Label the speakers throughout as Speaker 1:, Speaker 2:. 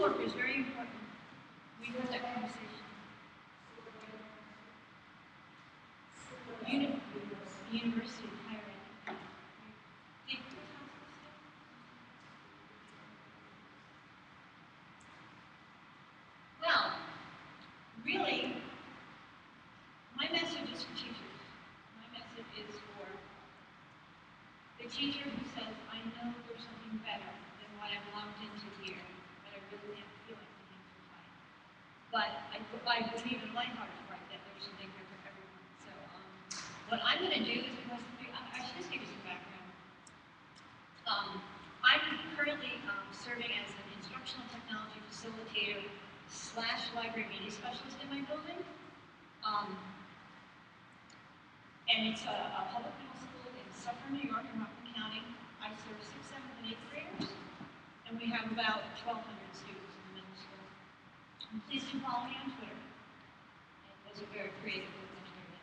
Speaker 1: work is very important. We had that conversation. University, higher ed. Well, really, my message is for teachers. My message is for the teacher who says, I know there's something better than what I've logged into here, but I really can't feel like things are right. But I believe in my heart, right, that there's something here for everyone. So what I'm going to do is, because I should just give you some background. I'm currently serving as an instructional technology facilitator / library media specialist in my building. And it's a public middle school in Suffern, New York, in Rockland County. I serve 6th, 7th, and 8th graders, and we have about 1,200 students in the middle school. And please do follow me on Twitter. And those are very creative with my Twitter.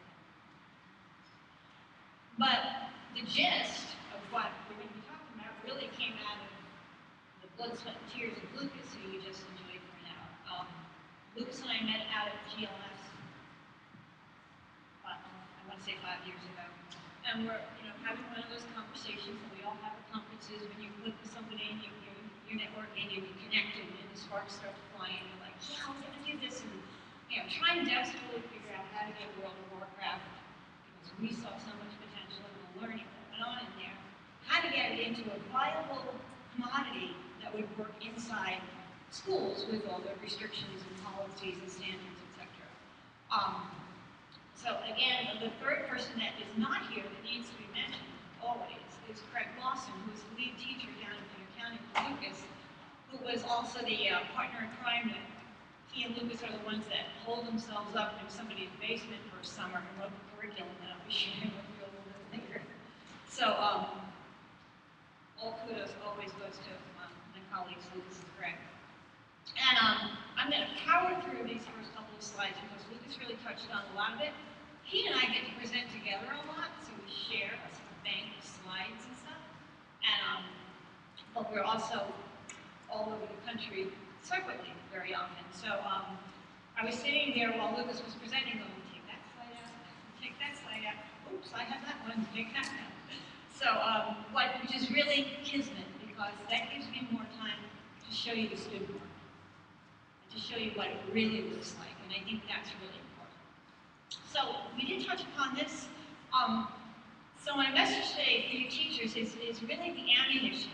Speaker 1: But the gist of what we're going to be talking about really came out of the blood, sweat, and tears of Lucas, who you just enjoyed for an hour. Lucas and I met out at GLS, I want to say 5 years ago. And we're having one of those conversations that we all have at conferences when you click with somebody and you're networking and you connect and the sparks start flying and you're like, yeah, we're going to do this. And trying desperately to figure out how to get World of Warcraft, because we saw so much potential in the learning that went on in there, how to get it into a viable commodity that would work inside schools with all the restrictions and policies and standards, etc. So again, the third person that is not here that needs to be mentioned always is Craig Lawson, who is the lead teacher down in Benner County with Lucas, who was also the partner in crime that he and Lucas are the ones that hold themselves up in somebody's basement for a summer and wrote the curriculum that I'll be sharing with you a little bit later. So all kudos always goes to my colleagues, Lucas and Craig. And I'm going to power through these first couple of slides because Lucas really touched on a lot of it. He and I get to present together a lot, so we share a sort of bank of slides and stuff. And but we're also all over the country separately very often. So I was sitting there while Lucas was presenting, going, take that slide out, take that slide out. Oops, I have that one, take that out. So, which is really kismet, because that gives me more time to show you the student work, and to show you what it really looks like, and I think that's really important. So, we did touch upon this. So my message today for you teachers is really the ammunition,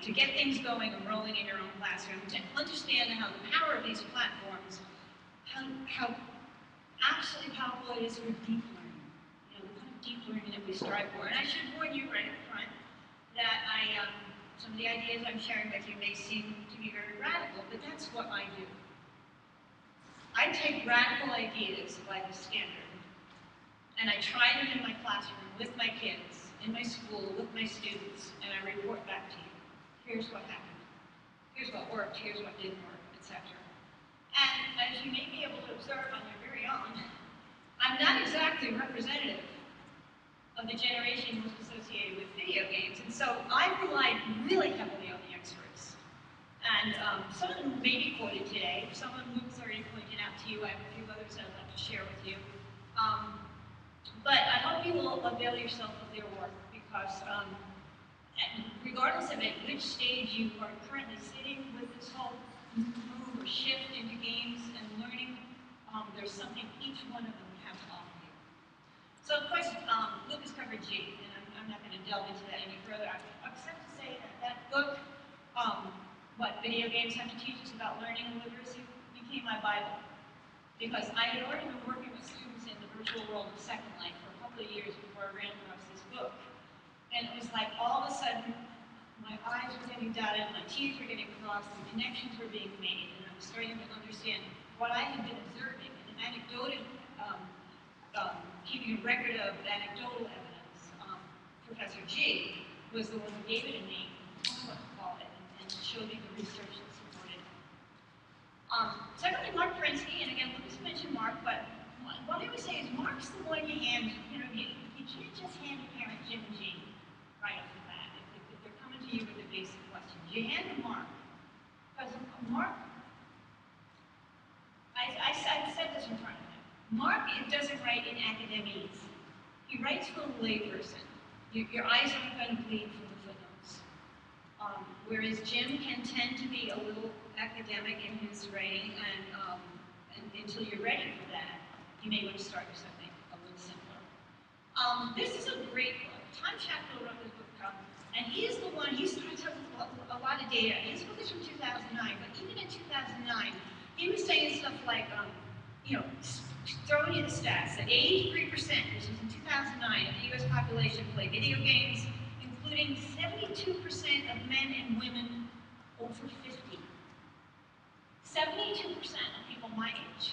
Speaker 1: to get things going and rolling in your own classroom, to understand how the power of these platforms, how absolutely powerful it is for deep learning, the kind of deep learning that we strive for. And I should warn you right up front that some of the ideas I'm sharing with you may seem to be very radical, but that's what I do. I take radical ideas like the standard, and I try them in my classroom with my kids, in my school, with my students, and I report back to you. Here's what happened. Here's what worked. Here's what didn't work, etc. And as you may be able to observe on your very own, I'm not exactly representative of the generation most associated with video games, and so I relied really heavily on the experts. And some of them may be quoted today. Some of them Luke's already pointed out to you. I have a few others I'd like to share with you. But I hope you will avail yourself of their work, because regardless of at which stage you are currently sitting with this whole move or shift into games and learning, there's something each one of them would have to offer you. So of course, Lucas covered GiE, and I'm not going to delve into that any further, except to say that that book, What Video Games Have to Teach Us About Learning and Literacy, became my Bible. Because I had already been working with students in the virtual world of Second Life for a couple of years before I ran across this book. And it was like all of a sudden, my eyes were getting dotted, my T's were getting crossed, and connections were being made, and I was starting to understand what I had been observing. And anecdotal, keeping a record of anecdotal evidence, Professor GiE was the one who gave it a name, what to call it, and showed me the research that supported it. Secondly, Mark Prinsky, and again, Lucas mentioned Mark, but what I would say is Mark's the one you hand, you can't just hand a parent Jim and Jean right off the bat if they're coming to you with the basic questions. You hand them Mark, because Mark it doesn't write in academese. He writes for a layperson. Your eyes aren't going to bleed from the footnotes. Whereas Jim can tend to be a little academic in his writing, and until you're ready for that, you may want to start with something a little simpler. This is a great book. Tom Chatfield wrote this book, and he is the one, he starts out with a lot of data. His book is from 2009, but even in 2009, he was saying stuff like, throwing you the stats, that 83%, this was in 2009, of the US population play video games, including 72% of men and women over 50. 72% of people my age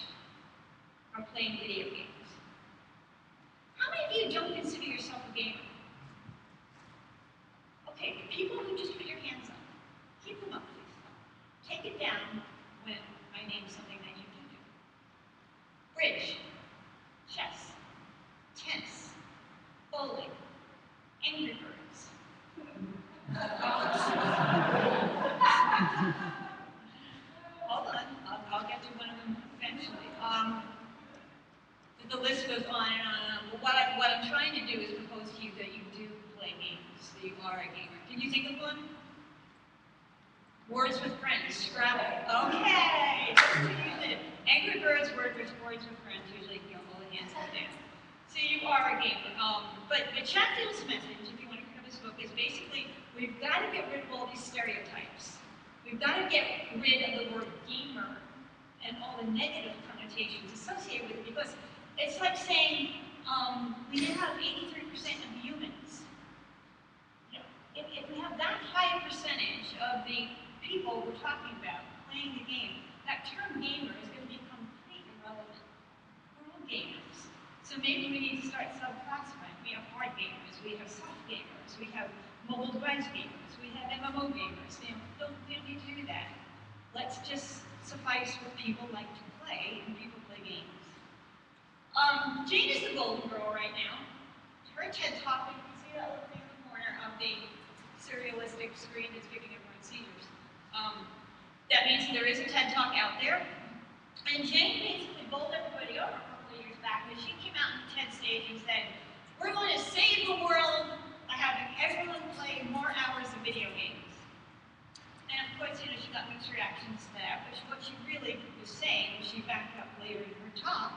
Speaker 1: are playing video games. How many of you don't consider yourself a gamer? Okay, people who just put your hands up, keep them up, please. Take it down when I name something that you do. Bridge, chess, tennis, bowling, Angry Birds. Hold on, I'll get to one of them eventually. The list goes on and on. But what I'm trying to do is propose to you that you do play games, that you are a gamer. Can you think of one? Words with Friends, Scrabble. Okay, Angry Birds, Words with Friends, usually all the hands go down. So you are a gamer. But Chatfield's message, if you want to pick up his book, is basically we've got to get rid of all these stereotypes. We've got to get rid of the word gamer and all the negative connotations associated with it, because it's like saying we have 83% of humans. If we have that high a percentage of the people we're talking about playing the game, that term gamer is going to become pretty irrelevant. We're all gamers. So maybe we need to start subclassifying. We have hard gamers, we have soft gamers, we have mobile device gamers, we have MMO gamers. We don't need to do that. Let's just suffice what people like to play, and people play games. Jane is the golden girl right now. Her TED Talk, you can see that little thing in the corner of the serialistic screen that's giving everyone seizures. That means there is a TED Talk out there. And Jane basically bowled everybody over a couple of years back when she came out on the TED stage and said, we're going to save the world by having everyone play more hours of video games. And of course, she got mixed reactions to that, but what she really was saying, which she backed up later in her talk,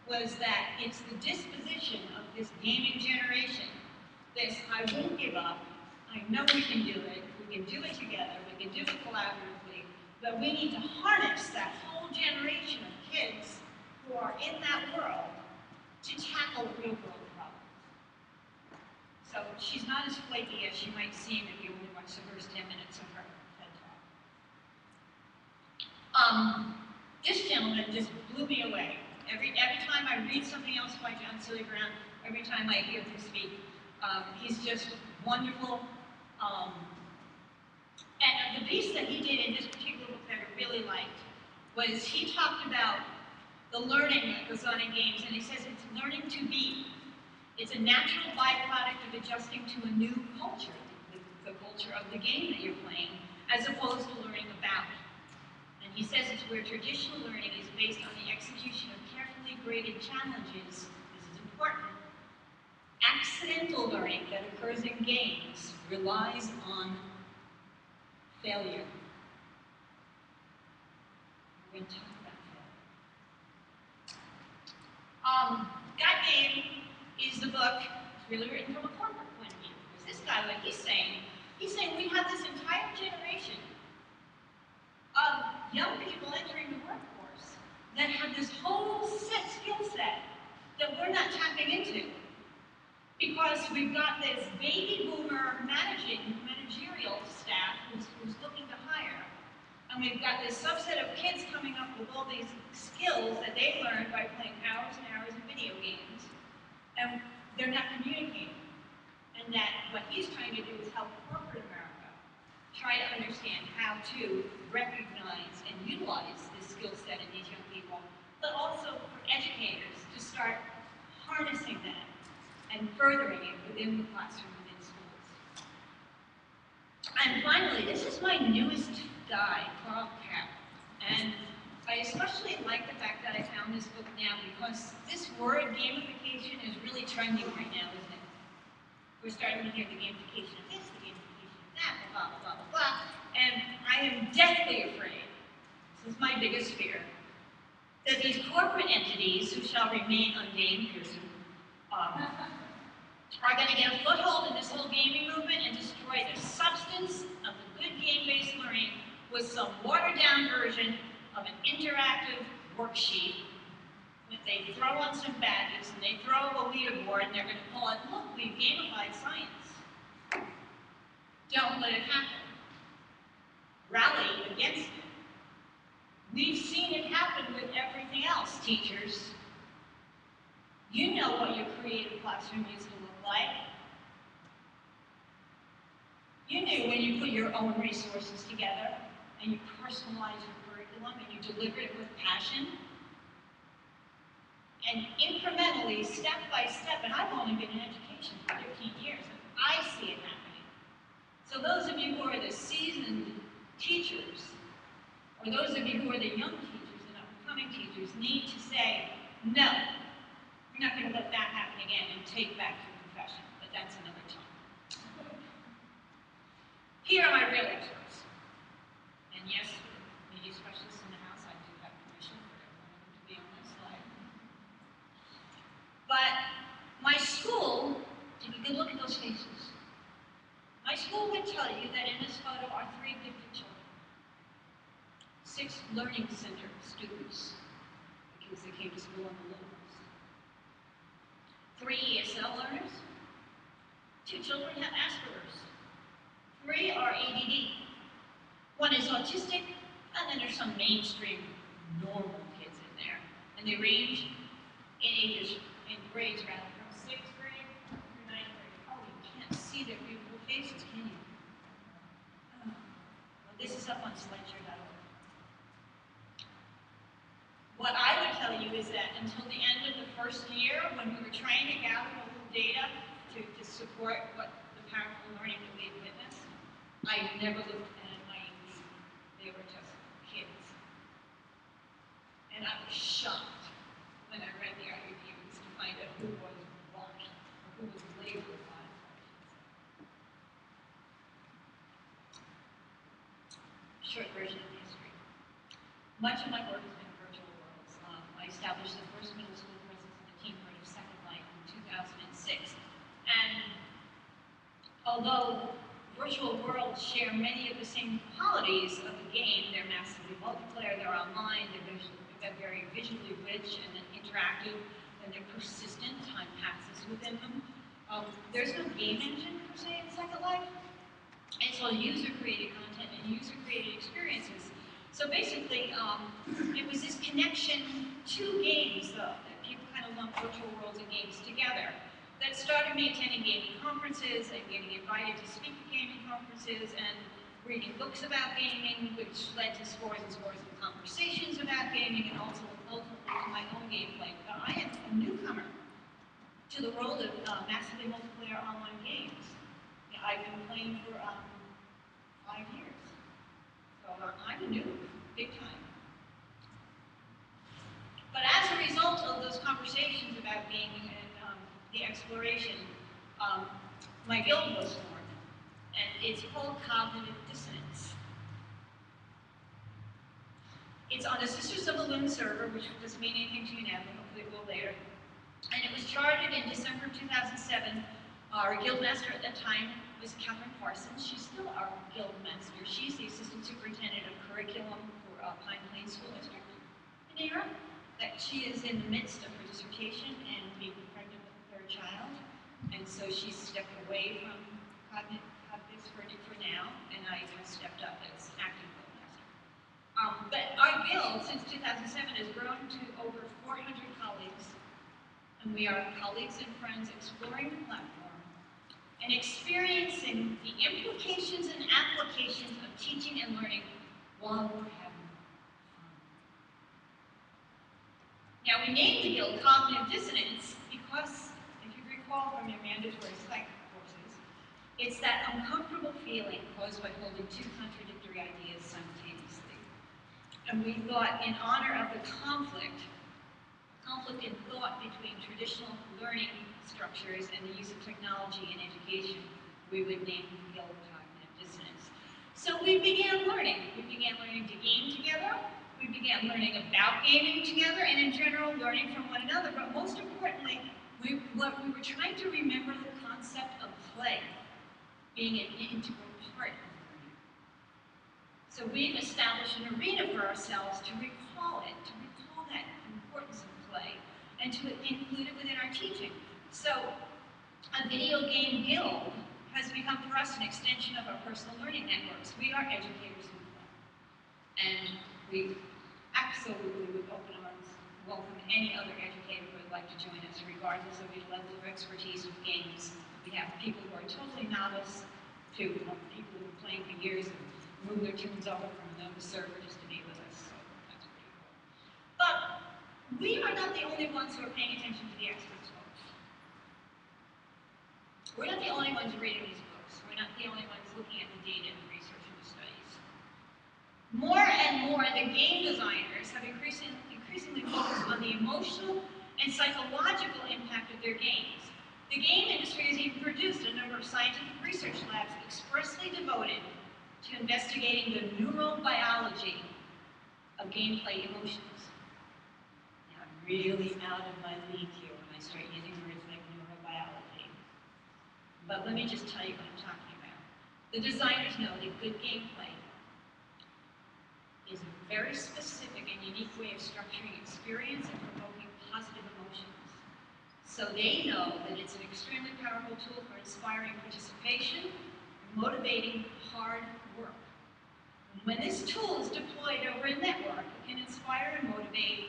Speaker 1: was that it's the disposition of this gaming generation, this I won't give up, I know we can do it together, we can do it collaboratively, but we need to harness that whole generation of kids who are in that world to tackle real world problems. So she's not as flaky as she might seem if you only watch the first 10 minutes of her TED Talk. This gentleman just blew me away. Every time I read something else by John Silverground, every time I hear him speak, he's just wonderful. And the piece that he did in this particular book that I really liked was he talked about the learning that goes on in games, and he says it's learning to be. It's a natural byproduct of adjusting to a new culture, the culture of the game that you're playing, as opposed to learning about. And he says it's where traditional learning is based on the execution of carefully graded challenges. This is important. Accidental learning that occurs in games relies on failure. We're going to talk about failure. GiE is the book. It's really written from a corporate point of view. Because this guy, like he's saying we have this entire generation of young people entering the workforce that have this whole skill set that we're not tapping into. Because we've got this baby boomer managerial staff who's looking to hire. And we've got this subset of kids coming up with all these skills that they learned by playing hours and hours of video games. And they're not communicating. And that what he's trying to do is help corporate America try to understand how to recognize and utilize this skill set in these young people, but also for educators to start harnessing that and furthering it within the classroom, within schools. And finally, this is my newest guy, Carl Cap. And I especially like the fact that I found this book now because this word gamification is really trending right now, isn't it? We're starting to hear the gamification of this, the gamification of that, blah, blah, blah, blah, blah. And I am deathly afraid, this is my biggest fear, that these corporate entities who shall remain unnamed here soon, are going to get a foothold in this whole gaming movement and destroy the substance of the good game-based learning with some watered-down version of an interactive worksheet that they throw on some badges and they throw a leaderboard and they're going to call it, look, we've gamified science. Don't let it happen. Rally against it. We've seen it happen with everything else, teachers. You know what your creative classroom used to look like. You knew when you put your own resources together and you personalize your curriculum and you deliver it with passion. And incrementally, step by step, and I've only been in education for 15 years, and I see it happening. So those of you who are the seasoned teachers, or those of you who are the young teachers and upcoming teachers, need to say, no, we're not going to let that happen again and take back your profession, but that's another time. Here are my real experts. And yes, media specialists in the house, I do have permission for everyone to be on this slide. But my school, if you can look at those faces, my school would tell you that in this photo are 3 gifted children. 6 learning center students, the kids that came to school on the little ones. 3 ESL learners. 2 children have Asperger's. 3 are ADD. 1 is autistic, and then there's some mainstream normal kids in there. And they range in ages, in grades rather, from 6th grade through 9th grade. Oh, you can't see their beautiful faces, can you? Oh. Well, this is up on slideshare.org. What I would tell you is that until the end of the first year, when we were trying to gather a little data to support what the powerful learning that we had witnessed, I never looked at my IEP. They were just kids. And I was shocked when I read the IEPs to find out who was blocked, or who was labeled on. Short version of history. Much of my work has been virtual worlds. I established the first middle school presence in the team part of Second Life in 2006. And although virtual worlds share many of the same qualities of the game, they're massively multiplayer, they're online, they're very visually rich and interactive, and they're persistent, time passes within them. There's no game engine per se in Second Life. It's all user-created content and user-created experiences. So basically, it was this connection to games, though, that people kind of lump virtual worlds and games together, that started me attending gaming conferences and getting invited to speak at gaming conferences and reading books about gaming, which led to scores and scores of conversations about gaming and ultimately to my own gameplay. I am a newcomer to the world of massively multiplayer online games. I've been playing for 5 years. So I'm a noob, big time. But as a result of those conversations about gaming and the exploration, my guild was formed, and it's called Cognitive Dissonance. It's on the Sisters of the Loon server, which doesn't mean anything to you now, but hopefully it will later. And it was chartered in December 2007. Our guild master at that time was Catherine Parsons. She's still our guild master. She's the assistant superintendent of curriculum for Pine Plains School District in New York. She is in the midst of her dissertation and being pregnant with a 3rd child. And so she's stepped away from Cognitive for now, and I have stepped up as acting guild master. But our guild, since 2007, has grown to over 400 colleagues. And we are colleagues and friends exploring the platform and experiencing the implications and applications of teaching and learning while we're having fun. Now, we named the guild Cognitive Dissonance because, if you recall from your mandatory psych courses, it's that uncomfortable feeling caused by holding 2 contradictory ideas simultaneously. And we thought, in honor of the conflict in thought between traditional learning structures and the use of technology in education, we would name the guild cognitive dissonance. So we began learning. We began learning to game together. We began learning about gaming together, and in general, learning from one another. But most importantly, we were trying to remember the concept of play being an integral part of learning. So we've established an arena for ourselves to recall it, to recall that importance of play, and to include it within our teaching. So a video game guild has become for us an extension of our personal learning networks. We are educators who play. And we absolutely, with open arms, welcome any other educator who would like to join us, regardless of your level of expertise with games. We have people who are totally novice to people who are playing for years and move their tunes over from another server just to be with us. So that's pretty cool. But we are not the only ones who are paying attention to the experts, folks. We're not the only ones reading these books. We're not the only ones looking at the data and the research and the studies. More and more, the game designers have increasingly focused on the emotional and psychological impact of their games. The game industry has even produced a number of scientific research labs expressly devoted to investigating the neurobiology of gameplay emotions. Now, I'm really out of my league here when I start using words like neurobiology. But let me just tell you what I'm talking about. The designers know that good gameplay is a very specific and unique way of structuring experience and provoking positive emotions. So they know that it's an extremely powerful tool for inspiring participation, motivating hard work. And when this tool is deployed over a network, it can inspire and motivate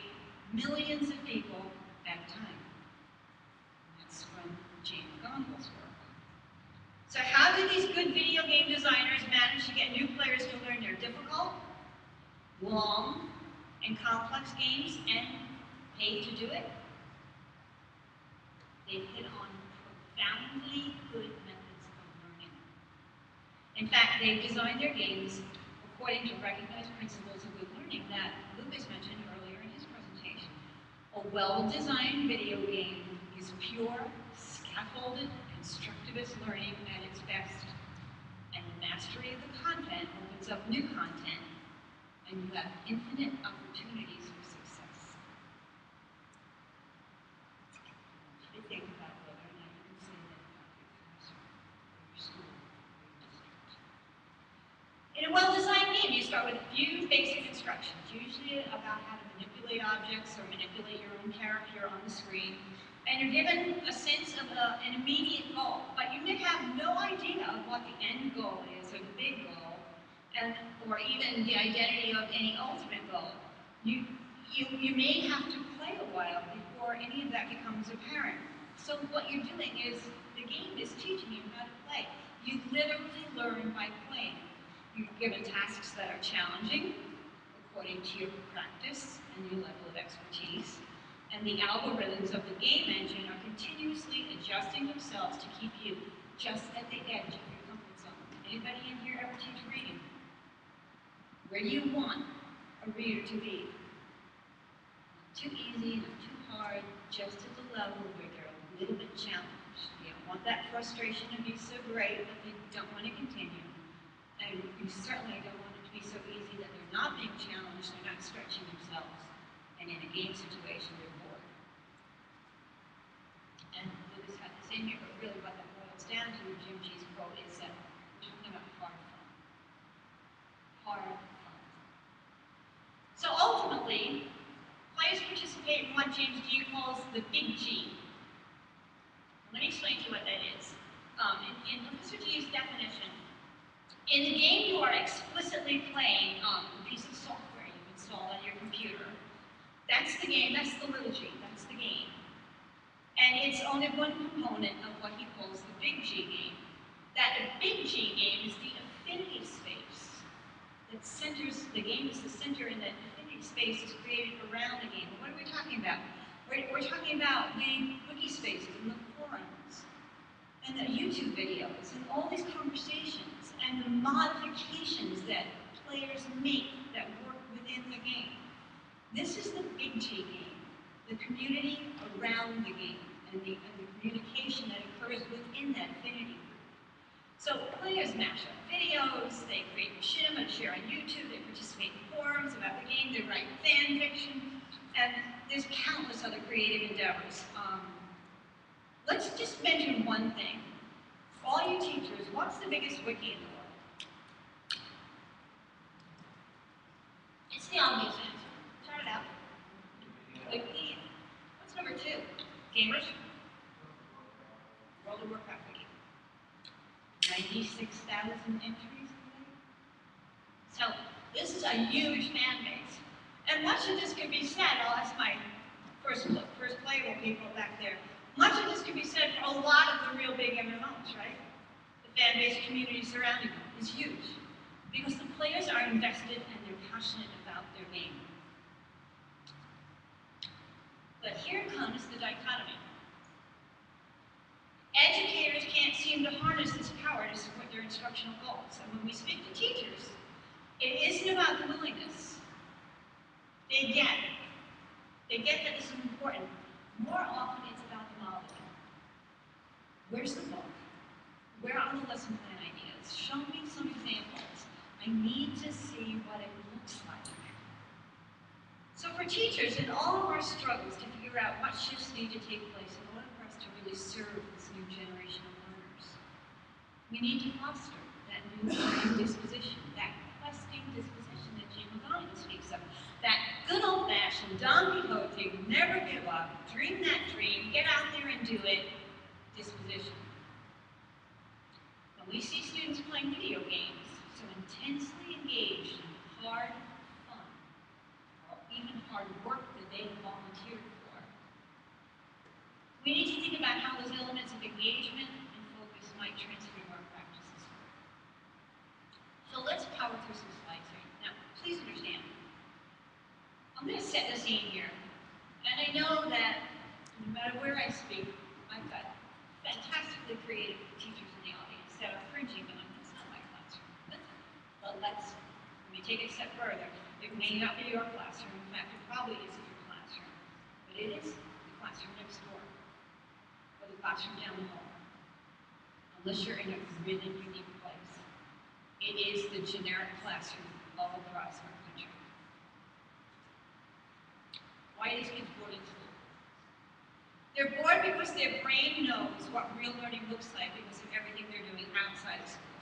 Speaker 1: millions of people at a time. And that's from Jane Gondel's work. So how do these good video game designers manage to get new players to learn their difficult, long, and complex games and pay to do it? They've hit on profoundly good methods of learning. In fact, they've designed their games according to recognized principles of good learning that Lucas mentioned earlier in his presentation. A well-designed video game is pure, scaffolded, constructivist learning at its best. And the mastery of the content opens up new content, and you have infinite opportunities for success. I think about whether or not you can say that about your classroom, or your school, or your district. In a well-designed game, you start with a few basic instructions, usually about how to manipulate objects or manipulate your own character on the screen. And you're given a sense of an immediate goal, but you may have no idea of what the end goal is, or the big goal, or even the identity of any ultimate goal. You may have to play a while before any of that becomes apparent. So what you're doing is, the game is teaching you how to play. You literally learn by playing. You're given tasks that are challenging, according to your practice and your level of expertise. And the algorithms of the game engine are continuously adjusting themselves to keep you just at the edge of your comfort zone. Anybody in here ever teach reading? Where do you want a reader to be? Not too easy, not too hard, just at the level where they're a little bit challenged. You don't want that frustration to be so great that they don't want to continue. And you certainly don't want it to be so easy that they're not being challenged, they're not stretching themselves. And in a game situation, they're bored. And Lucas had the same here, but really what that boils down to, Jim G's quote, is that we're talking about hard fun. Hard fun. So ultimately, players participate in what James G calls the big G. Let me explain to you what that is. In Professor G's definition, in the game you are explicitly playing a piece of software you install on your computer. That's the game, that's the little g, that's the game. And it's only one component of what he calls the big G game. That big G game is the affinity space that centers, the game is the center, and that affinity space is created around the game. What are we talking about? We're talking about the wiki spaces and the forums and the YouTube videos and all these conversations and the modifications that players make that work within the game. This is the big G game, the community around the game, and the communication that occurs within that affinity group. So players mash up videos, they create machinima and share on YouTube, they participate in forums about the game, they write fan fiction, and there's countless other creative endeavors. Let's just mention one thing. For all you teachers, what's the biggest wiki in the world? It's the obvious answer. Shout it out. Wiki. What's number 2? Gamers? World of Warcraft wiki. 96,000 entries, I think. So this is a huge fan base. And much of this can be said, I'll ask my first playable people back there. Much of this can be said for a lot of the real big MMOs, right? The fan base community surrounding them is huge because the players are invested and they're passionate about their game. But here comes the dichotomy. Educators can't seem to harness this power to support their instructional goals. And when we speak to teachers, it isn't about the willingness. They get it. They get that this is important. More often, it's about the modeling. Where's the book? Where are the lesson plan ideas? Show me some examples. I need to see what it looks like. So for teachers, in all of our struggles to figure out what shifts need to take place in order for us to really serve this new generation of learners, we need to foster that new learning disposition, that questing disposition that Jim McGonigal speaks of, that good old-fashioned Don Quixote, never give up, dream that dream, get out there and do it disposition. When we see students playing video games, so intensely engaged in hard fun, or even hard work that they have volunteered for, we need to think about how those elements of engagement and focus might transform our practices. So let's power through some slides here. Now, please understand, I'm going to set the scene here. And I know that no matter where I speak, I've got fantastically creative teachers in the audience that are cringing, but that's not my classroom. But let me take it a step further. It may not be your classroom. In fact, it probably isn't your classroom. But it is the classroom next door, or the classroom down the hall. Unless you're in a really unique place. It is the generic classroom all across our country. Why are these kids bored in school? They're bored because their brain knows what real learning looks like because of everything they're doing outside of school.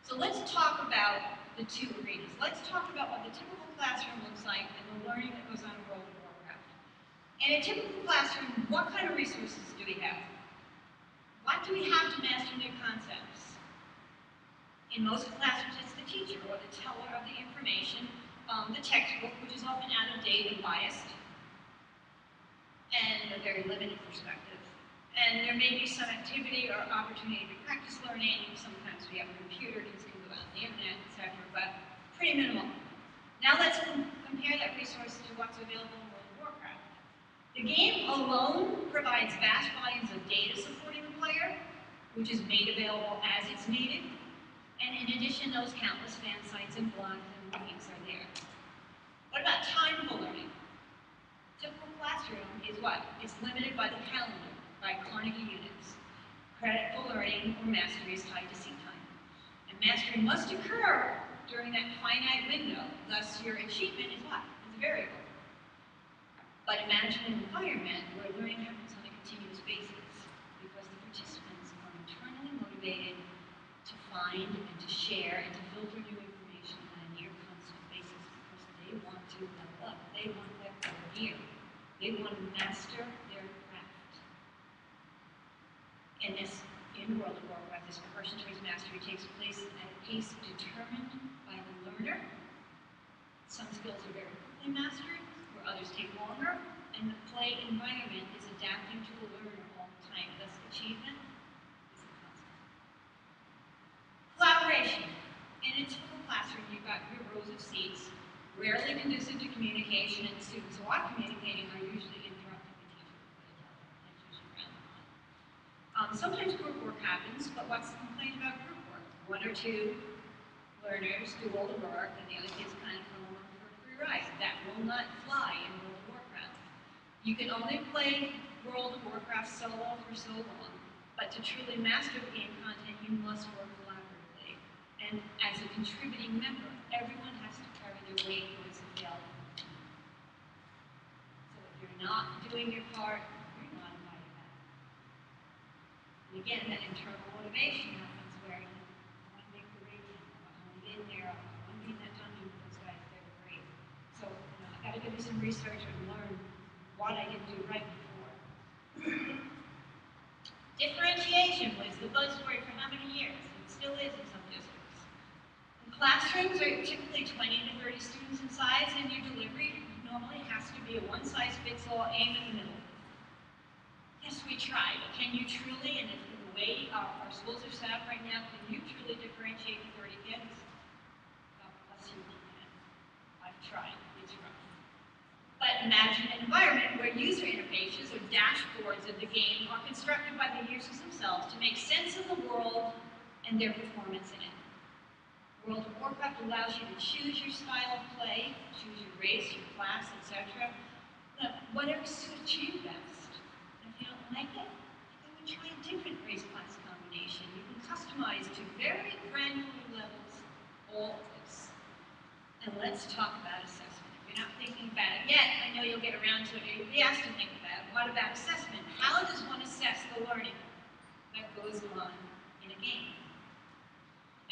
Speaker 1: So let's talk about the two arenas. Let's talk about what the typical classroom looks like and the learning that goes on in World of Warcraft. In a typical classroom, what kind of resources do we have? What do we have to master new concepts? In most classrooms, it's the teacher or the teller of the information, the textbook, which is often out of date and biased, and a very limited perspective. And there may be some activity or opportunity to practice learning. Sometimes we have a computer, kids can go out on the internet, etc., but pretty minimal. Now let's compare that resource to what's available in World of Warcraft. The game alone provides vast volumes of data supporting the player, which is made available as it's needed. And in addition, those countless fan sites and blogs and wikis are there. What about time for learning? Typical classroom is what? It's limited by the calendar, by Carnegie units. Credit for learning or mastery is tied to seat time. And mastery must occur during that finite window, thus your achievement is what? It's a variable. But imagine an environment where learning happens on a continuous basis because the participants are internally motivated to find and to share and to filter new information on a near constant basis because they want to level up. They want their career. They want to master their craft. And this, in World of Warcraft, this progression towards mastery takes place at a pace determined by the learner. Some skills are very quickly mastered, where others take longer, and the play environment is adapting to the learner all the time. Thus, achievement is a constant. Collaboration. In a typical classroom, you've got your rows of seats, rarely conducive to communication, and students who are communicating are usually interrupting the teacher with a telephone. That's usually around the time. Sometimes group work happens, but what's the complaint about group work? One or two learners do all the work and the other kids kind of come along for a free ride. That will not fly in World of Warcraft. You can only play World of Warcraft solo for so long, but to truly master the game content, you must work collaboratively. And as a contributing member, everyone has to carry their weight when it's available. So if you're not doing your part, you're not invited back. And again, that internal motivation happens where you want to make the raid team. I want to get in there. I want to be in that dungeon with those guys. They're great. So I got to go do some research and learn what I didn't do right before. Differentiation was the buzzword for how many years? It still is in some districts. And classrooms are typically 20 to 30 students in size, and your delivery normally has to be a one-size-fits-all, aim in the middle. Yes, we try, but can you truly, and in the way our schools are set up right now, can you truly differentiate the 30 kids? God bless you, we can. I've tried, it's rough. But imagine an environment where user interfaces or dashboards of the game are constructed by the users themselves to make sense of the world and their performance in it. World of Warcraft allows you to choose your style of play, choose your race, your class, etc. Whatever suits you best. And if you don't like it, then we try a different race-class combination. You can customize to very granular levels all of this. And let's talk about assessment. If you're not thinking about it yet, I know you'll get around to it. You'll be asked to think about it. What about assessment? How does one assess the learning that goes on in a game?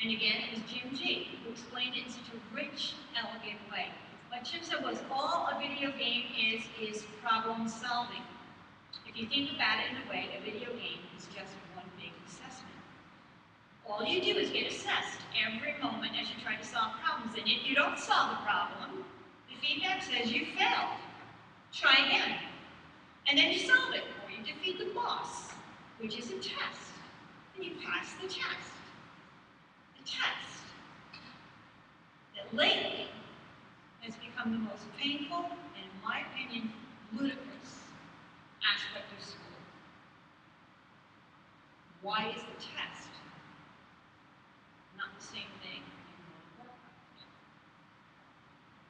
Speaker 1: And again, it was Jim G who explained it in such a rich, elegant way. What Jim said was, all a video game is problem solving. If you think about it in a way, a video game is just one big assessment. All you do is get assessed every moment as you try to solve problems. And if you don't solve the problem, the feedback says you failed. Try again. And then you solve it, or you defeat the boss, which is a test. And you pass the test. The test that lately has become the most painful and, in my opinion, ludicrous aspect of school. Why is the test not the same thing in World of Warcraft?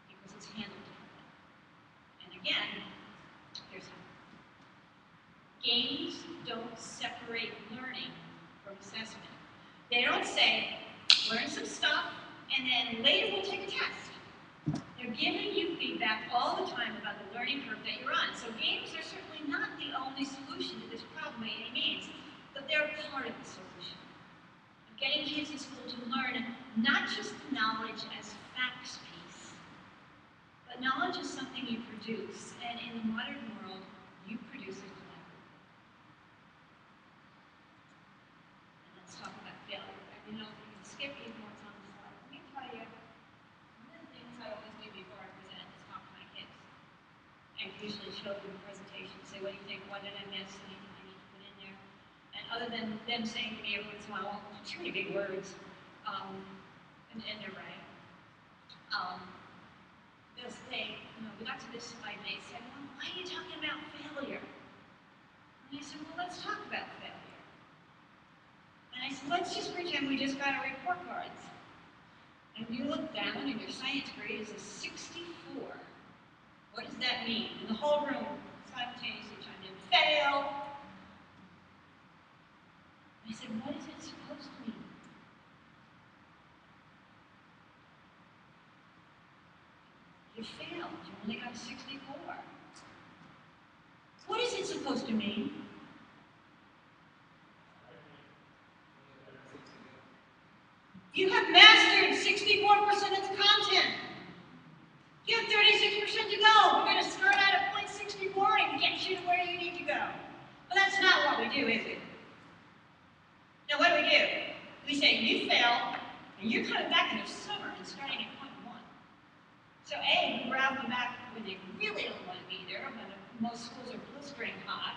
Speaker 1: Because it's handled differently. And again, here's how. Games don't separate learning from assessment. They don't say, learn some stuff, and then later we'll take a test. They're giving you feedback all the time about the learning curve that you're on. So games are certainly not the only solution to this problem by any means, but they're part of the solution. Getting kids in school to learn not just the knowledge as facts piece, but knowledge is something you produce, and in the modern world, you produce it collaboratively. And let's talk about failure. You know, you can skip even what's on the slide. Let me tell you, one of the things I always do before I present is talk to my kids. I usually show them a presentation, say, what do you think, what did I miss, anything I need to put in there? And other than them saying to me every once in a while, well, too many big words, and they're right. They'll say, you know, we got to this slide and they said, well, why are you talking about failure? And I said, well, let's talk about failure. And I said, let's just pretend we just got our report cards. And you look down and your science grade is a 64. What does that mean? And the whole room simultaneously chimed in, fail. And I said, what is it supposed to mean? You failed. You only got a 64. What is it supposed to mean? You have mastered 64% of the content. You have 36% to go. We're going to start out at point 64 and get you to where you need to go. But that's not what we do, is it? Now, what do? We say, you failed, and you're coming back in the summer and starting at point 1. So A, we grab them back when they really don't want to be there, when most schools are blistering hot.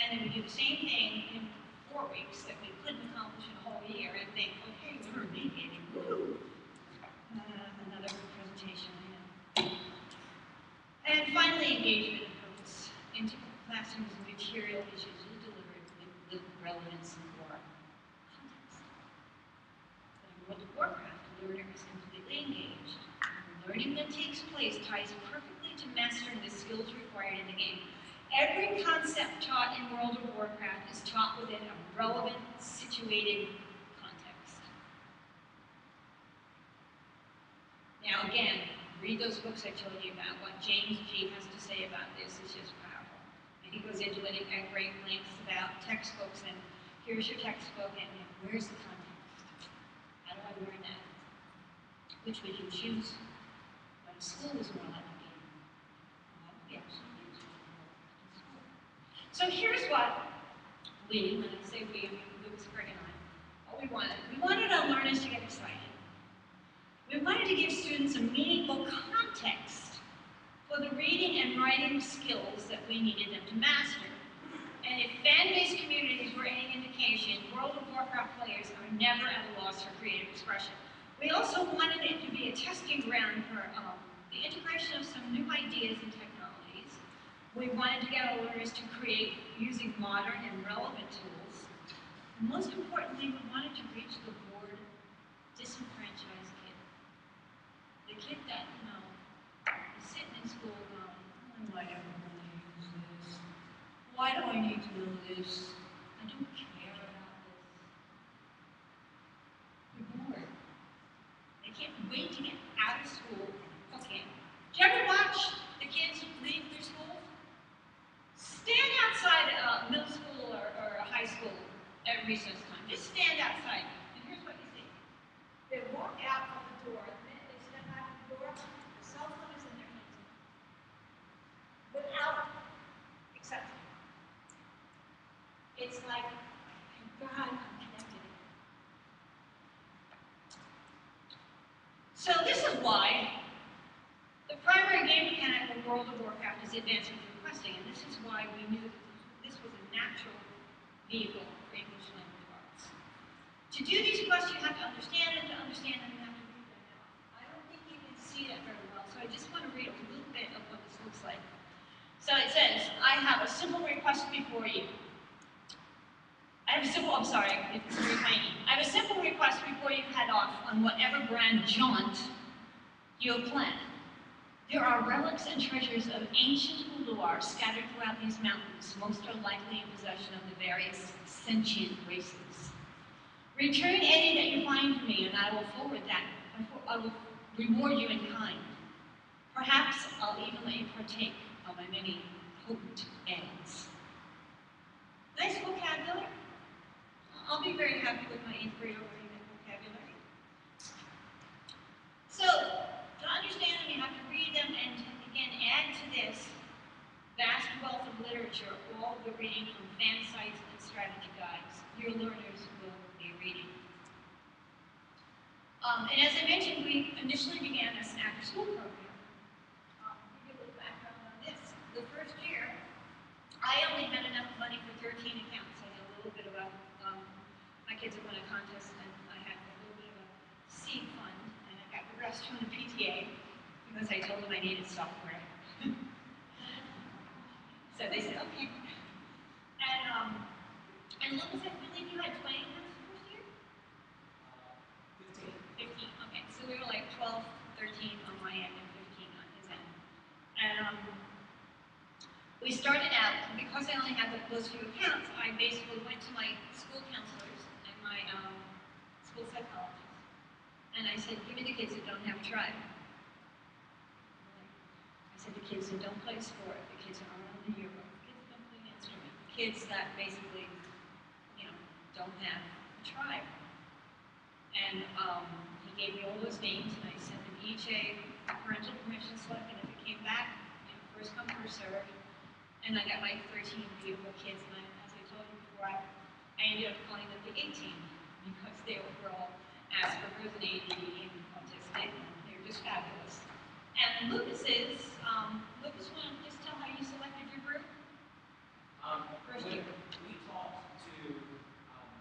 Speaker 1: And then we do the same thing in 4 weeks that we couldn't accomplish in a whole year and think, okay, we're remediating, woo! Another presentation, I know. And finally, engagement and purpose. In typical classrooms, the material is usually delivered with relevance or context. But in World of is completely engaged. The learning that takes place ties perfectly to mastering the skills required in the game. Every concept taught in World of Warcraft is taught within a relevant, situated context. Now again, read those books I told you about. What James GiE has to say about this is just powerful. And he goes into it at great lengths about textbooks, and here's your textbook, and where's the context? How do I learn that? Which would you choose? But school is more like a game. We actually do school. So here's what we, when I say we, I mean Lucas, Greg, and I, what we wanted. We wanted our learners to get excited. We wanted to give students a meaningful context for the reading and writing skills that we needed them to master. And if fan-based communities were any indication, World of Warcraft players are never at a loss for creative expression. We also wanted it to be a testing ground for the integration of some new ideas and technologies. We wanted to get our learners to create using modern and relevant tools. And most importantly, we wanted to reach the bored, disenfranchised kid. The kid that, is sitting in school going, why do I ever want to use this? Why do I need to know this? I don't care about this. They're bored. They can't wait to get out of school and hook in. Do you ever watch the kids leave their school? Stand outside middle school or high school at recess time. Just stand outside. And here's what you see. They walk out of the door. They step out of the door. The cell phone is in their hands. Without exception. It's like, thank God I'm connected. So this is why the primary game mechanic of World of Warcraft is advancing through questing, and this is why we knew that this was a natural vehicle for English language arts. To do these quests, you have to understand them. To understand them, you have to read them. Now, I don't think you can see that very well, so I just want to read a little bit of what this looks like. So it says, I have a simple request before you. I'm sorry, it's very tiny. I have a simple request before you head off on whatever grand jaunt you have planned. There are relics and treasures of ancient Ulduar scattered throughout these mountains. Most are likely in possession of the various sentient races. Return any that you find to me, and I will forward that. I will reward you in kind. Perhaps I'll even let you partake of my many potent eggs. Nice vocabulary. I'll be very happy with my 8th grade learning that vocabulary. So, to understand them, you have to read them, and again, add to this vast wealth of literature, all of the reading from fan sites and strategy guides. Your learners will be reading. And as I mentioned, we initially began as an after-school program. Give you a little background on this. The first year, I only had enough money for 13 accounts. I had a little bit of a, my kids had won a contest, and I had a little bit of a seed fund, and I got the rest from the PTA because I told them I needed software. So they said, okay. And Lucas, I believe you had 20 accounts the first year? 15. 15, okay. So we were like 12, 13 on my end and 15 on his end. And we started out, because I only had those few accounts, I basically went to my school counselors and my school psychologist, and I said, give me the kids that don't have a tribe. I said, the kids that don't play sport, the kids that aren't on the yearbook, the kids that don't play an instrument, the kids that basically, don't have a tribe. And he gave me all those names, and I sent them each a parental permission slip, and if it came back, first come, first served. And I got my 13 beautiful kids, and as I told you before, I ended up calling them the 18 because they were all Asperger's and ADD and autistic, and they were just fabulous. And Lucas, want to just tell how you selected your group? First year.
Speaker 2: We talked to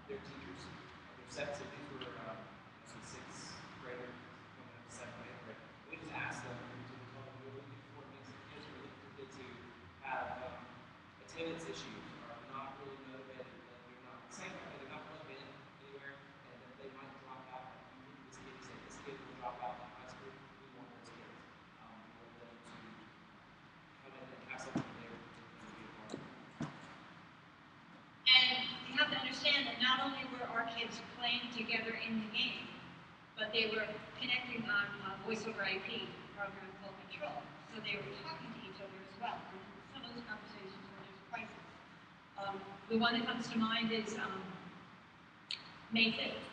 Speaker 2: their teachers, their sets, so these were some 6th graders, going up to 7th and 8th grade. We just asked them to tell them we were looking for things that kids were looking for kids who have attendance issues, are not really motivated, that they're not saying that they're not really been anywhere, and that they might drop
Speaker 1: in the game, but they were connecting on voice over IP, a program called Control. So they were talking to each other as well. And some of those conversations were just priceless. The one that comes to mind is May 5th,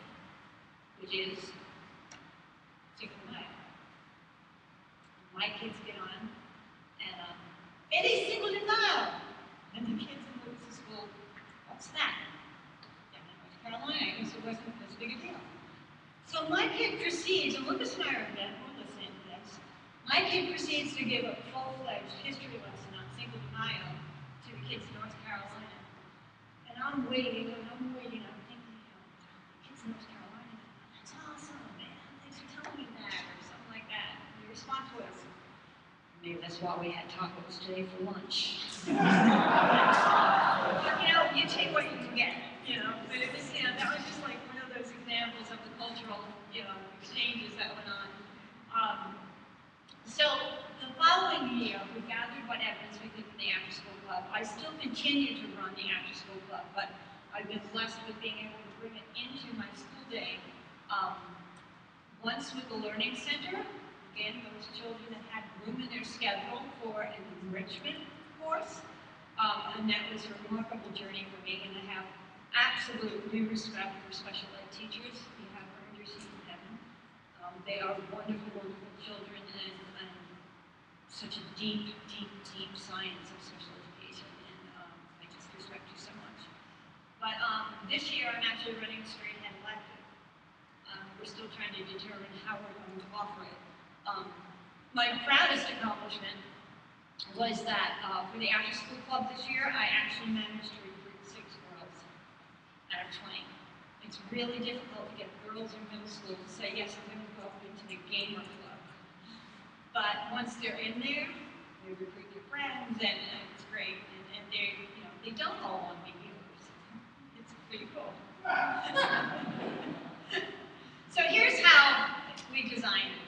Speaker 1: which is Cinco de Mayo. My kids get on, and Feliz Cinco de Mayo! And the kids in Lucas's school, what's that? Down in North Carolina, I guess it wasn't as big a deal. So my kid proceeds, and Lucas and I are listening to this. My kid proceeds to give a full-fledged history lesson on Cinco de Mayo to the kids in North Carolina. And I'm waiting, I'm thinking, kids in North Carolina, that's awesome, man. Thanks for telling me that, or something like that. And the response was, maybe that's why we had tacos today for lunch. But, you take what you can get, But it was, that was just like one of those examples of the cultural, exchanges that went on. So the following year, we gathered what evidence we could from the after-school club. I still continue to run the after-school club, but I've been blessed with being able to bring it into my school day. Once with the Learning Center, again, those children that had room in their schedule for an enrichment course, and that was a remarkable journey for me, and I have absolute due respect for special ed teachers. You have earned your seat in heaven. They are wonderful, wonderful children, and such a deep, deep, deep science of special education, and I just respect you so much. But this year, I'm actually running a straight-hand elective. We're still trying to determine how we're going to offer it. My proudest accomplishment was that for the after-school club this year, I actually managed to recruit 6 girls out of 20. It's really difficult to get girls in middle school to say, yes, I'm going to go into the gamer club. But once they're in there, they recruit their friends, and it's great. And they don't all want to be gamers. It's pretty cool. So here's how we designed it.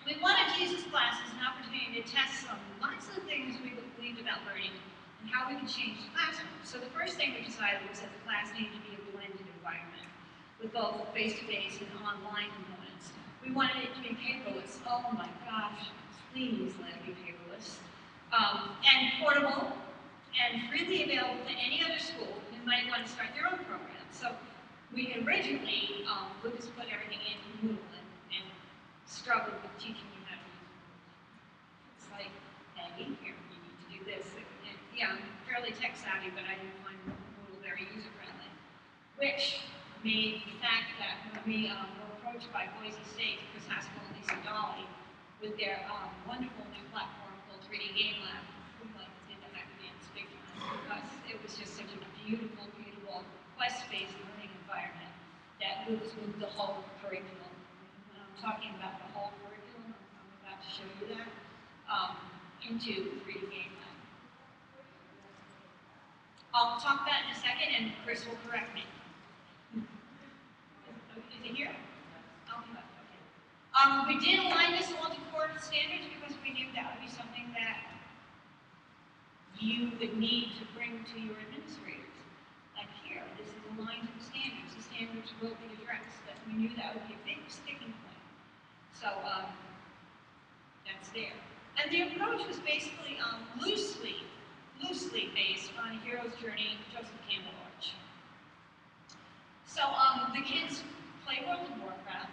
Speaker 1: We wanted to use this class as an opportunity to test lots of things we believed about learning and how we could change the classroom. So the first thing we decided was that the class needed to be a blended environment with both face-to-face and online components. We wanted it to be paperless. Oh my gosh, please let it be paperless. And portable and freely available to any other school who might want to start their own program. So we originally, Lucas put everything in Moodle and struggled with teaching you how to use Moodle. It's like, Maggie, here, you need to do this. And, yeah, I'm fairly tech savvy, but I didn't find Moodle very user-friendly, which made the fact that when we were approached by Boise State, Chris Haskell and Lisa Dolly, with their wonderful new platform called 3D Game Lab, we like did the hackathons big time because it was just such a beautiful, beautiful quest-based learning environment that Lucas moved the whole curriculum. When I'm talking about the whole curriculum, I'm about to show you that, into 3D Game Lab. I'll talk about it in a second, and Chris will correct me. Is it here? Okay. We did align this all to core standards because we knew that would be something that you would need to bring to your administrators. Like here, this is aligned to the standards. The standards will be addressed, but we knew that would be a big sticking point. So that's there. And the approach was basically loosely based on Hero's Journey, Joseph Campbell Arch. So the kids play World of Warcraft.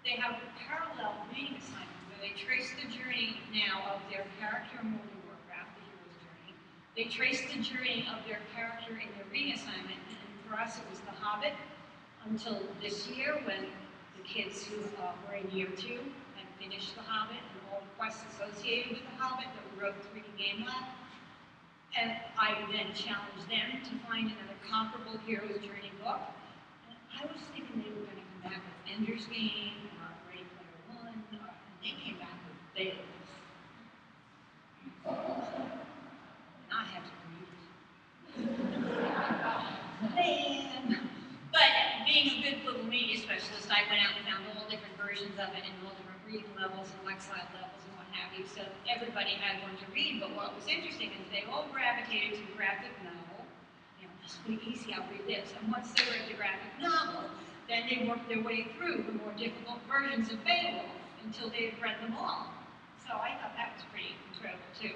Speaker 1: They have a parallel reading assignment where they trace the journey now of their character in World of Warcraft, the hero's journey. They trace the journey of their character in their reading assignment, and for us it was The Hobbit until this year when the kids who were in year 2 had finished The Hobbit and all the quests associated with The Hobbit that we wrote 3D Game Lab. And I then challenged them to find another comparable hero's journey book. And I was thinking they were going to come back with Ender's Game or Ready Player One, and they came back with Beowulf. And I had to read it. Man! But being a good little media specialist, I went out and found all different versions of it and all different reading levels and Lexile levels and what have you, so everybody had one to read. But what was interesting is they all gravitated to the graphic novel. This will be easy, I'll read this. And once they read the graphic novel, Then they worked their way through the more difficult versions of Beowulf until they had read them all. So I thought that was pretty incredible too.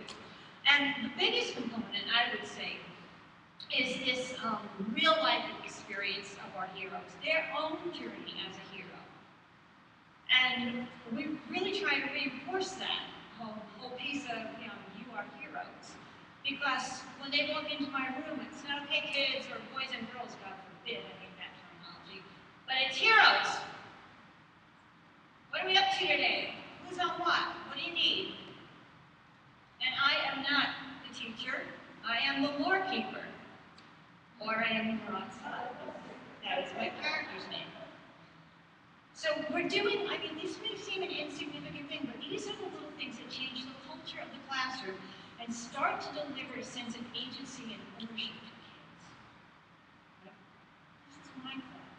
Speaker 1: And the biggest component, I would say, is this real life experience of our heroes, their own journey as a hero. And we really try to reinforce that whole piece of, you are heroes. Because when they walk into my room, it's not okay kids or boys and girls, God forbid, I hate that terminology, but it's heroes. What are we up to today? Who's on what? What do you need? And I am not the teacher, I am the lore keeper. Or I am the broad side. That is my character's name. So we're doing, this may seem an insignificant thing, but these are the little things that change the culture of the classroom and start to deliver a sense of agency and ownership to kids. This is my class.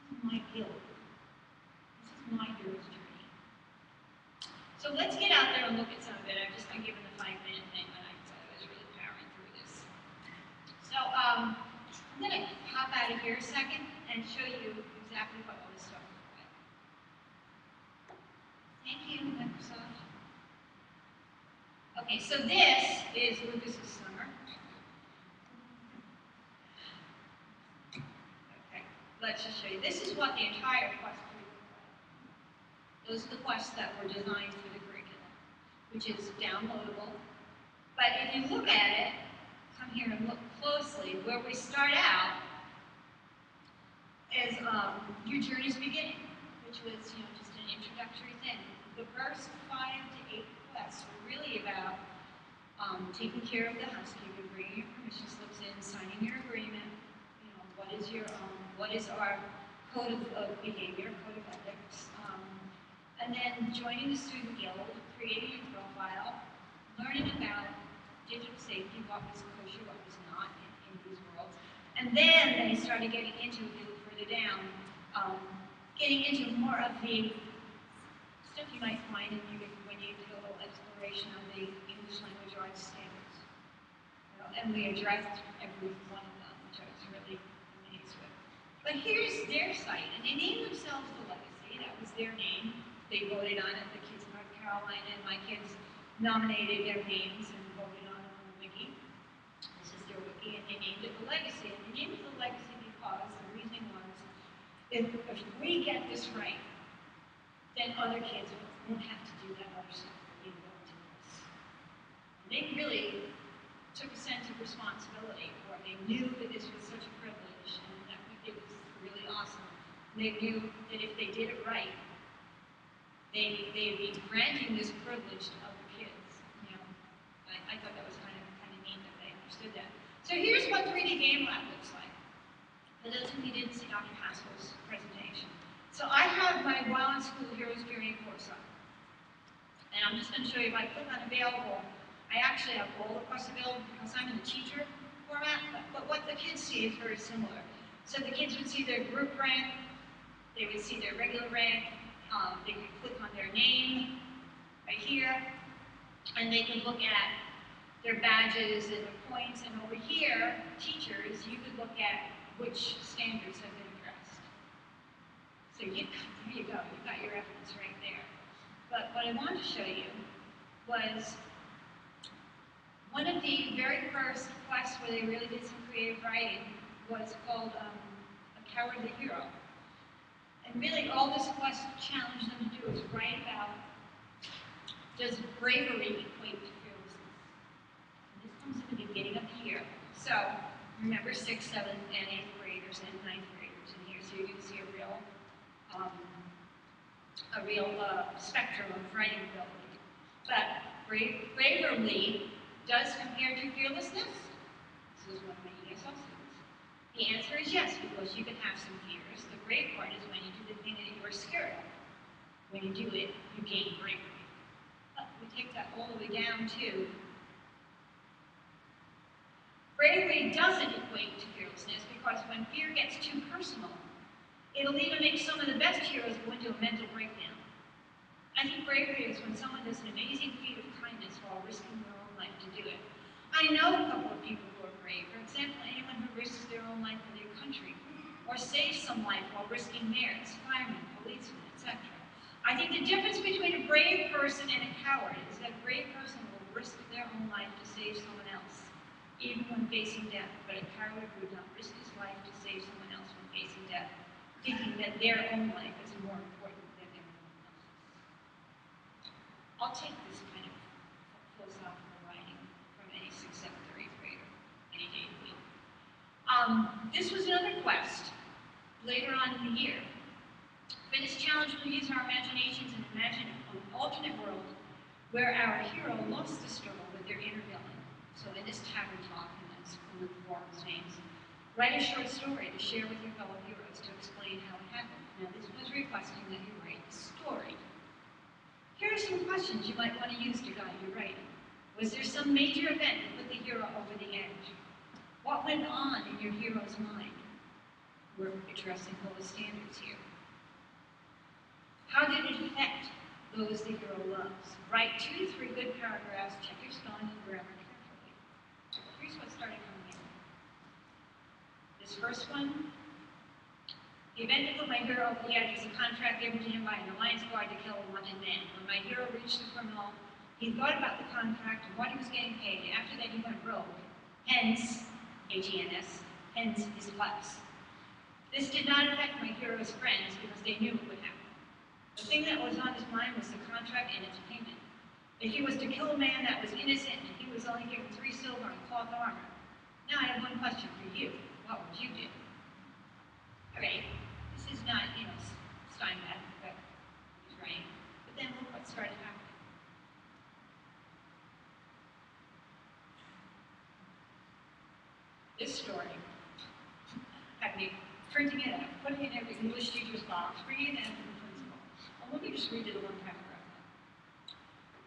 Speaker 1: This is my guild. This is my hero's journey. So let's get out there and look at some of it. I've just been given the 5-minute thing, but I thought I was really powering through this. So I'm going to hop out of here a second and show you exactly what all this stuff looks like. Thank you, Microsoft. Okay, so this is Lucas's summer. Okay, let's just show you. This is what the entire quest would look like. Those are the quests that were designed for the curriculum, which is downloadable. But if you look at it, come here and look closely, where we start out is your journey's beginning, which was just an introductory thing. The first 5 to 8 quests were really about taking care of the housekeeping, bringing your permission slips in, signing your agreement. What is our code of behavior, code of ethics, and then joining the student guild, creating a profile, learning about digital safety, what was kosher, what was not in these worlds. And then they started getting into, a little further down, getting into more of the stuff you might find when you do a little exploration of the English language arts standards. And we addressed every one of them, which I was really amazed with. But here's their site, and they named themselves The Legacy. That was their name. They voted on it. The kids in North Carolina and my kids nominated their names and voted on it on the wiki. This is their wiki, and they named it The Legacy. And they named it The Legacy because the reasoning was, if we get this right, then other kids won't have to do that other stuff that we won't do this. And they really took a sense of responsibility for it. They knew that this was such a privilege and that it was really awesome. And they knew that if they did it right, they'd be granting this privilege to other kids. I thought that was kind of neat that they understood that. So here's what 3D Game Lab looks like. For those of you who didn't see Dr. Haskell's presentation. So I have my WoW in School Heroes Journey course up. And I'm just going to show you, if I click on available, I actually have all the courses available because I'm in the teacher format, but what the kids see is very similar. So the kids would see their group rank, they would see their regular rank, they could click on their name right here, and they could look at their badges and their points, and over here, teachers, you could look at which standards have been addressed. So there you go, you've got your evidence right there. But what I wanted to show you was one of the very first quests where they really did some creative writing was called A Cowardly Hero. And really all this quest challenged them to do is write about, does bravery equate to fearlessness? And this comes in the beginning of the year. So remember 6th, 7th, and 8th graders and 9th graders in here, so you can see a real spectrum of writing ability. But bravery does compare to fearlessness? This is one of my ESL students. The answer is yes, because you can have some fears. The brave part is when you do the thing that you are scared of. When you do it, you gain bravery. But we take that all the way down to bravery doesn't equate to fearlessness because when fear gets too personal, it'll even make some of the best heroes go into a mental breakdown. I think bravery is when someone does an amazing feat of kindness while risking their own life to do it. I know a couple of people who are brave. For example, anyone who risks their own life for their country, or or save some life while risking theirs, firemen, policemen, etc. I think the difference between a brave person and a coward is that a brave person will risk their own life to save someone else, even when facing death, but a coward would not risk his life to save someone else when facing death, thinking that their own life is more important than everyone else's. I'll take this kind of philosophical writing from any 6th, 7th, or 8th grader any day of the week. This was another quest later on in the year. For this challenge, we'll use our imaginations and imagine an alternate world where our hero lost the struggle with their inner villain. So in this tavern talk, and that's one of the forum's names, write a short story to share with your fellow heroes to explain how it happened. Now this was requesting that you write a story. Here are some questions you might want to use to guide your writing. Was there some major event that put the hero over the edge? What went on in your hero's mind? We're addressing full standards here. How did it affect those the hero loves? Write 2 to 3 good paragraphs, check your spelling and grammar carefully. Here's what started coming in. This first one, the event that put my hero over the edge was a contract given to him by an alliance guard to kill a wanted man. When my hero reached the criminal, he thought about the contract and what he was getting paid. After that, he went rogue. Hence, H-E-N-S, hence his class. This did not affect my hero's friends because they knew it would happen. The thing that was on his mind was the contract and its payment. If he was to kill a man that was innocent and he was only given 3 silver and cloth armor. Now I have one question for you. What would you do? Okay, this is not, Steinbeck, but he's right. But then look what started happening. This story had me printing it out, putting it in every English teacher's box, bringing it in from the principal. Well, let me just read it a one paragraph.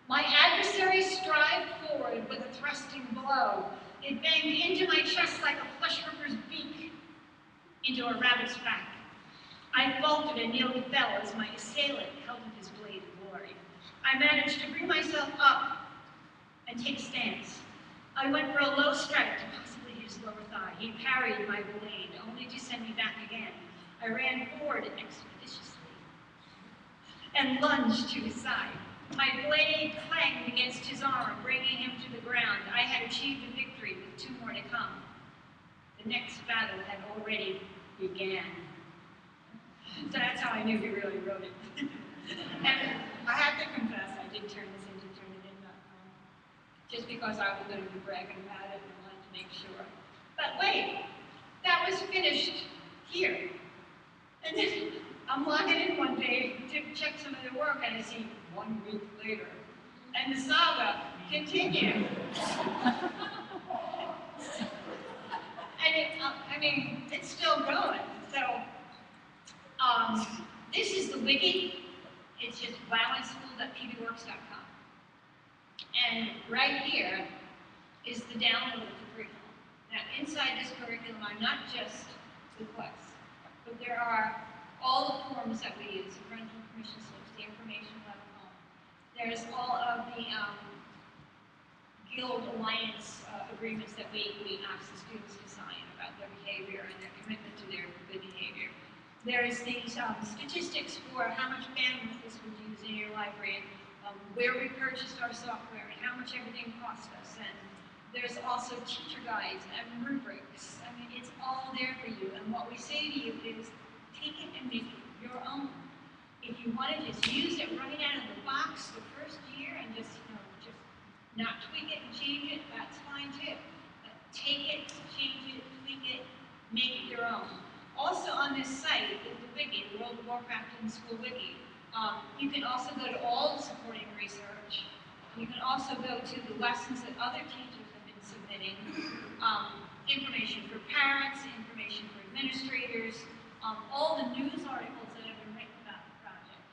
Speaker 1: My adversary strived forward with a thrusting blow. It banged into my chest like a flesh ripper's beak into a rabbit's back. I faltered and nearly fell as my assailant held up his blade in glory. I managed to bring myself up and take a stance. I went for a low strike to possibly hit his lower thigh. He parried my blade, only to send me back again. I ran forward expeditiously and lunged to his side. My blade clanged against his arm, bringing him to the ground. I had achieved a victory with 2 more to come. The next battle had already began. So that's how I knew he really wrote it. And I have to confess, I did turn this into Turnitin.com, just because I was going to be bragging about it and wanted to make sure. But wait, that was finished here. And then I'm logging in one day to check some of their work, and I see 1 week later, and the saga continued. And it's still going. So, this is the wiki. It's just wowinSchool.pbworks.com. And right here is the download of the curriculum. Now, inside this curriculum are not just the quests, but there are all the forms that we use, the parental permission slips, the information letter home. There's all of the Guild Alliance agreements that we ask the students to sign about their behavior and their commitment to their good behavior. There's these statistics for how much bandwidth this would use in your library, and where we purchased our software, and how much everything cost us. And there's also teacher guides and rubrics. I mean, it's all there for you. And what we say to you is, take it and make it your own. If you want to just use it right out of the box the first year and just not tweak it and change it, that's fine too. But take it, change it, tweak it, make it your own. Also on this site, the wiki, the World of Warcraft in School Wiki, you can also go to all the supporting research. You can also go to the lessons that other teachers have been submitting, information for parents, information for administrators, all the news articles that have been written about the project.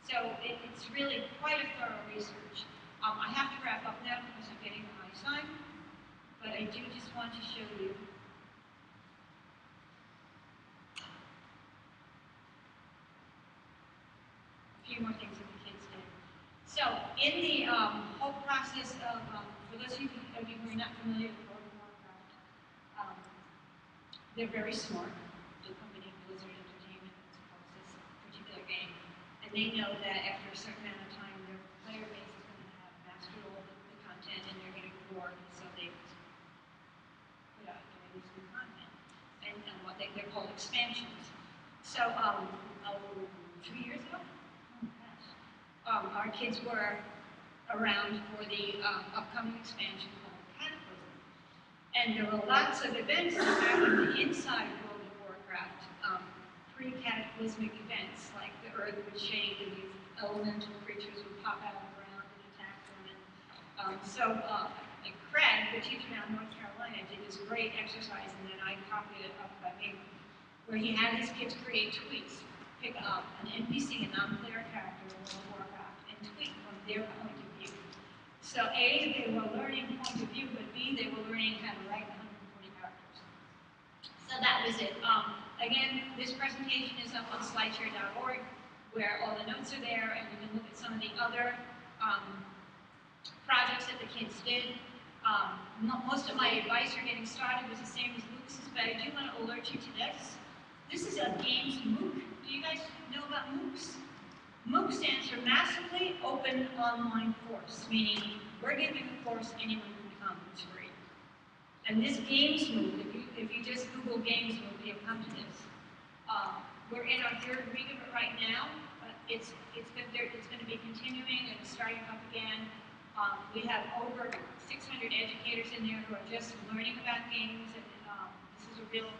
Speaker 1: So it's really quite a thorough research. I have to wrap up now because I'm getting behind time, but I do just want to show you a few more things that the kids did. So in the whole process of, for those of you who are not familiar with World of Warcraft, they're very smart. The company they know that after a certain amount of time, their player base is going to have mastered all the content and they're getting bored, so they put out this new content, and what they're called expansions. So, 2 years ago, our kids were around for the upcoming expansion called Cataclysm. And there were lots of events that happened inside of World of Warcraft, pre-cataclysmic events, like the earth would shake and these elemental creatures would pop out of the ground and attack them. And like Craig, the teacher down in North Carolina, did this great exercise, and then I copied it up by me, where he had his kids create tweets, pick up an NPC, a non-player character in World of Warcraft, and tweet from their point of view. So A, they were learning point of view, but B, they were learning how to write 140 characters. So that was it. Again, this presentation is up on slideshare.org, where all the notes are there, and you can look at some of the other projects that the kids did. Most of my advice for getting started was the same as Lucas's, but I do want to alert you to this. This is a games MOOC. Do you guys know about MOOCs? MOOC stands for Massively Open Online Course, meaning we're giving a course anyone can come, it's free. And this games MOOC, if you just Google games MOOC, you'll come to this. We're in our third week of it right now, but it's going to be continuing and starting up again. We have over 600 educators in there who are just learning about games, and this is a real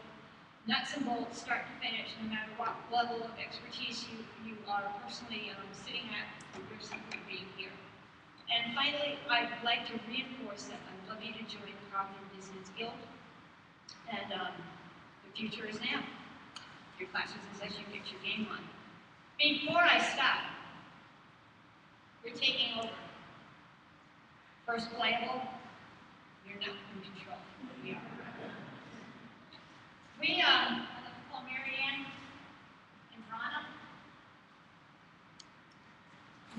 Speaker 1: nuts and bolts, start to finish, no matter what level of expertise you are personally sitting at, you're simply being here. And finally, I'd like to reinforce that I'd love you to join the Cognitive Dissonance Guild, and the future is now. Your classes and session, get your game on. Before I stop, you're taking over. First playable, you're not in control. We are. I'd like to call Mary Ann and Rana.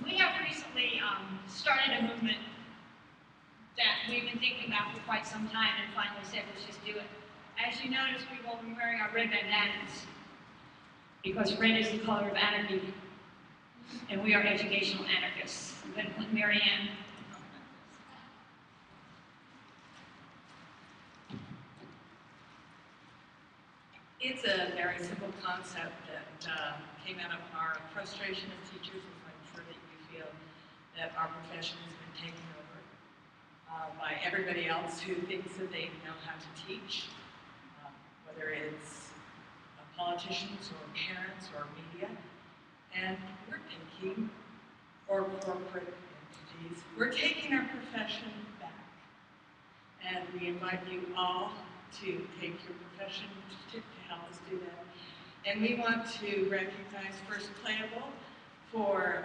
Speaker 1: We have recently started a movement that we've been thinking about for quite some time and finally said, let's just do it. As you notice, we've all been wearing our red bandanas because red is the color of anarchy, and we are educational anarchists. I'm going to put Mary Ann.
Speaker 3: It's a very simple concept that came out of our frustration as teachers, as I'm sure that you feel that our profession has been taken over by everybody else who thinks that they know how to teach, whether it's politicians or parents or media. And we're taking, or corporate entities, we're taking our profession back. And we invite you all to take your profession to help us do that. And we want to recognize First Playable for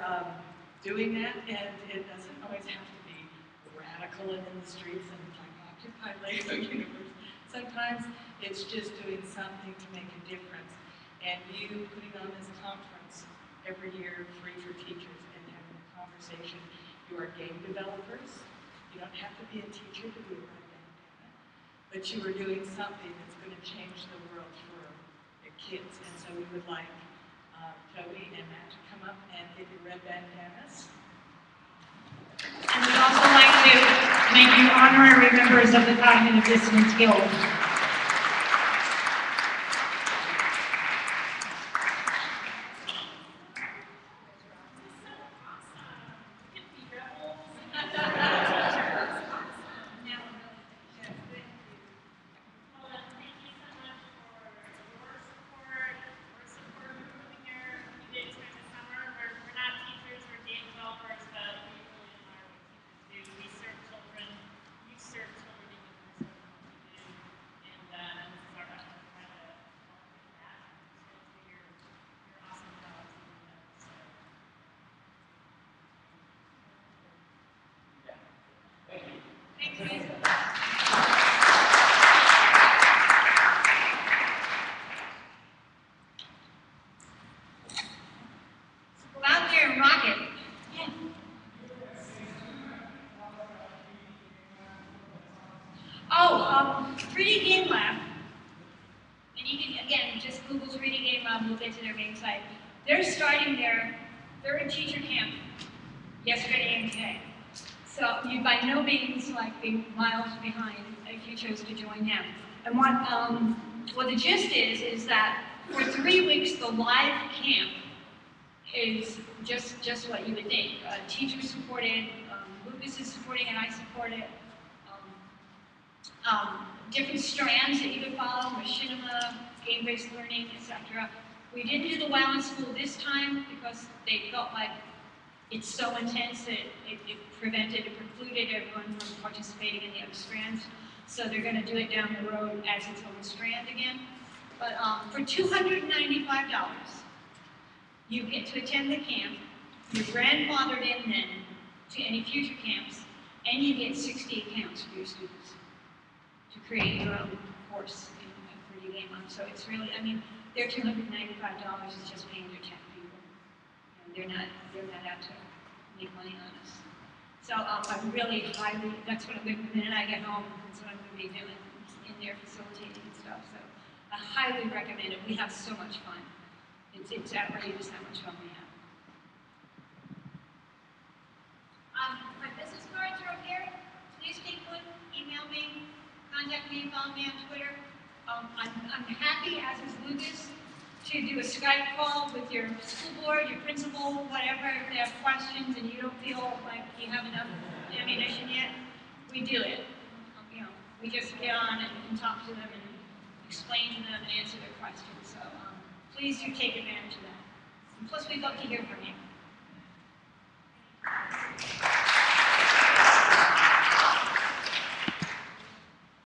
Speaker 3: doing that, and it doesn't always have to be radical and in the streets and like Occupy Lego Universe. Sometimes it's just doing something to make a difference. And you putting on this conference every year free for teachers and having a conversation. You are game developers. You don't have to be a teacher to be a red bandana, but you are doing something that's going to change the world for your kids. And so we would like Toby and Matt to come up and get your red bandanas.
Speaker 1: And we'd also like to make you honorary members of the Cognitive Dissonance Guild. teacher camp yesterday and today. So you by no means like be miles behind if you chose to join them. And what the gist is that for 3 weeks the live camp is just what you would think. Teachers supported, Lucas is supporting and I support it. Different strands that you could follow, machinima, game-based learning, etc. We didn't do the WoW in school this time because they felt like it's so intense that it precluded everyone from participating in the other strands. So they're going to do it down the road as its own strand again. But for $295, you get to attend the camp. You're grandfathered in then to any future camps, and you get 60 accounts for your students to create your own course for you game on. So it's really, I mean, their $295 is just paying their tech people. And they're not out to make money on us. So I'm really highly, that's what I'm going to do the minute I get home. That's what I'm going to be doing in there facilitating and stuff. So I highly recommend it. We have so much fun. It's outrageous how much fun we have. My business cards are up here. Please take one. Email me. Contact me. Follow me on Twitter. I'm happy, as is Lucas, to do a Skype call with your school board, your principal, whatever. If they have questions and you don't feel like you have enough ammunition yet, we do it. We just get on and talk to them and explain to them and answer their questions. So please do take advantage of that. And plus, we'd love to hear from you.